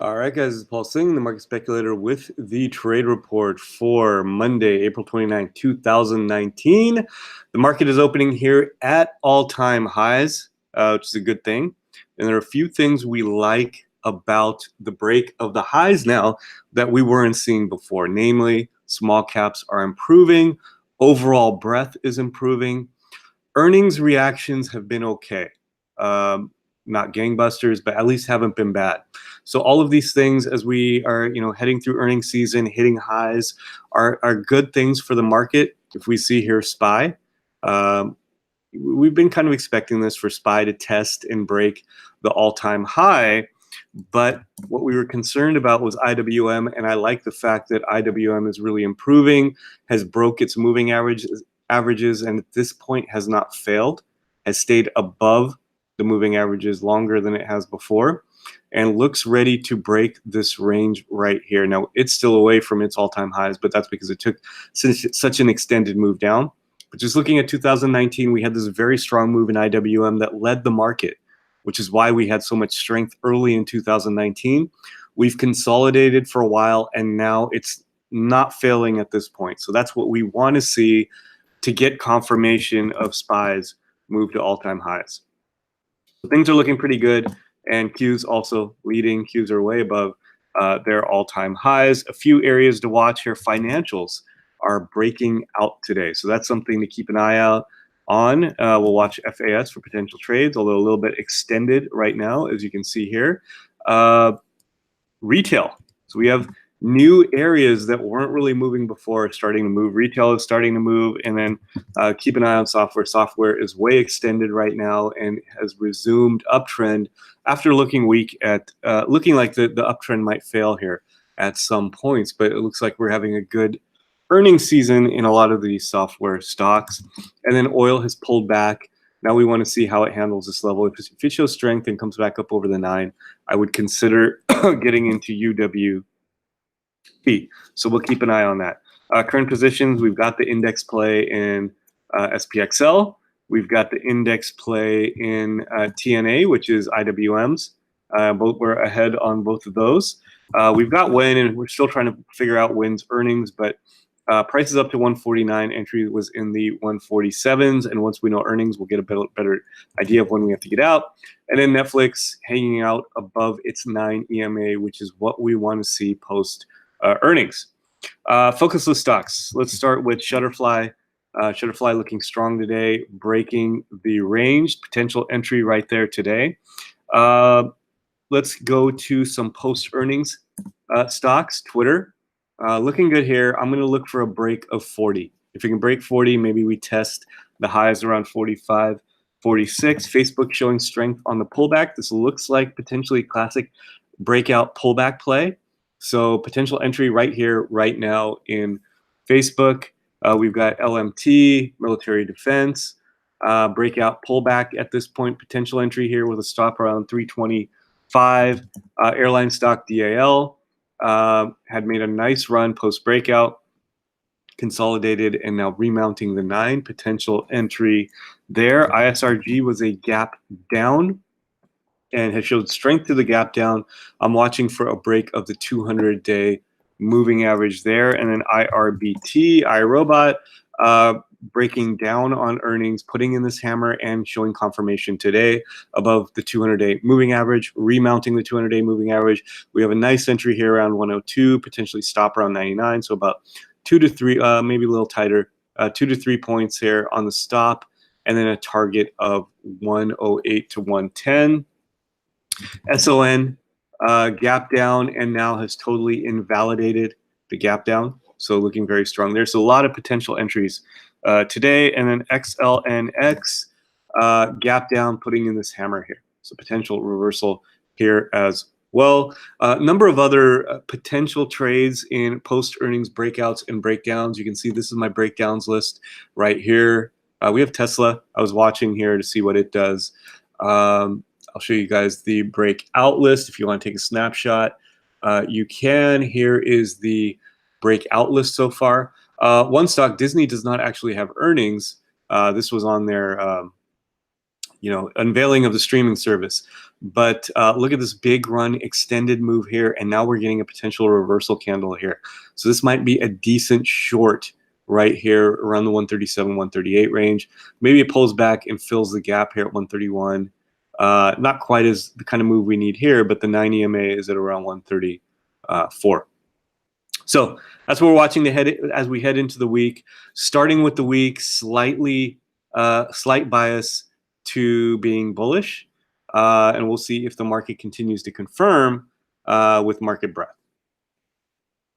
All right, guys, it's Paul Singh, the Market Speculator, with the trade report for Monday, April 29th, 2019. The market is opening here at all-time highs, which is a good thing. And there are a few things we like about the break of the highs now that we weren't seeing before. Namely, small caps are improving, overall breadth is improving, earnings reactions have been okay. Not gangbusters, but at least haven't been bad. So all of these things, as we are, heading through earnings season, hitting highs, are good things for the market. If we see here SPY, we've been kind of expecting this for SPY to test and break the all-time high. But what we were concerned about was IWM, and I like the fact that IWM is really improving, has broke its moving averages, and at this point has not failed, has stayed above the moving averages longer than it has before, and looks ready to break this range right here. Now, it's still away from its all-time highs, but that's because it took such an extended move down. But just looking at 2019, we had this very strong move in IWM that led the market, which is why we had so much strength early in 2019. We've consolidated for a while, and now it's not failing at this point. So that's what we want to see to get confirmation of SPY's move to all-time highs. So things are looking pretty good, and Qs also leading. Qs are way above their all-time highs. A few areas to watch here. Financials are breaking out today, so that's something to keep an eye out on. We'll watch FAS for potential trades, although a little bit extended right now, as you can see here. Retail. So we have new areas that weren't really moving before starting to move. Retail is starting to move, and then keep an eye on software. Software is way extended right now and has resumed uptrend after looking weak at looking like the uptrend might fail here at some points, but it looks like we're having a good earnings season in a lot of these software stocks. And then oil has pulled back. Now we want to see how it handles this level. If it shows strength and comes back up over the 9, I would consider getting into UWP. So we'll keep an eye on that. Current positions, we've got the index play in SPXL. We've got the index play in TNA, which is IWM's. Both we're ahead on both of those. We've got WIN, and we're still trying to figure out WIN's earnings, but prices up to 149. Entry was in the 147s, and once we know earnings, we'll get a better idea of when we have to get out. And then Netflix hanging out above its 9 EMA, which is what we want to see post earnings. Focus list stocks. Let's start with Shutterfly. Shutterfly looking strong today, breaking the range. Potential entry right there today. Let's go to some post-earnings stocks. Twitter, looking good here. I'm going to look for a break of 40. If we can break 40, maybe we test the highs around 45, 46. Facebook showing strength on the pullback. This looks like potentially classic breakout pullback play. So potential entry right here, right now in Facebook. We've got LMT, military defense, breakout pullback at this point. Potential entry here with a stop around 325. Airline stock DAL had made a nice run post breakout, consolidated, and now remounting the 9. Potential entry there. ISRG was a gap down and has showed strength to the gap down. I'm watching for a break of the 200-day moving average there. And then IRBT, iRobot, breaking down on earnings, putting in this hammer and showing confirmation today above the 200-day moving average, remounting the 200-day moving average. We have a nice entry here around 102, potentially stop around 99. So about 2 to 3, maybe a little tighter, 2 to 3 points here on the stop, and then a target of 108 to 110. SON gap down and now has totally invalidated the gap down. So looking very strong there. So a lot of potential entries today. And then XLNX gap down, putting in this hammer here. So potential reversal here as well. A number of other potential trades in post-earnings breakouts and breakdowns. You can see this is my breakdowns list right here. We have Tesla. I was watching here to see what it does. I'll show you guys the breakout list if you want to take a snapshot. You can. Here is the breakout list so far. One stock, Disney, does not actually have earnings. This was on their unveiling of the streaming service. But look at this big run, extended move here, and now we're getting a potential reversal candle here. So this might be a decent short right here around the 137, 138 range. Maybe it pulls back and fills the gap here at 131. Not quite as the kind of move we need here, but the 9 EMA is at around 134. So that's what we're watching as we head into the week. Starting with the week, slight bias to being bullish, and we'll see if the market continues to confirm with market breadth.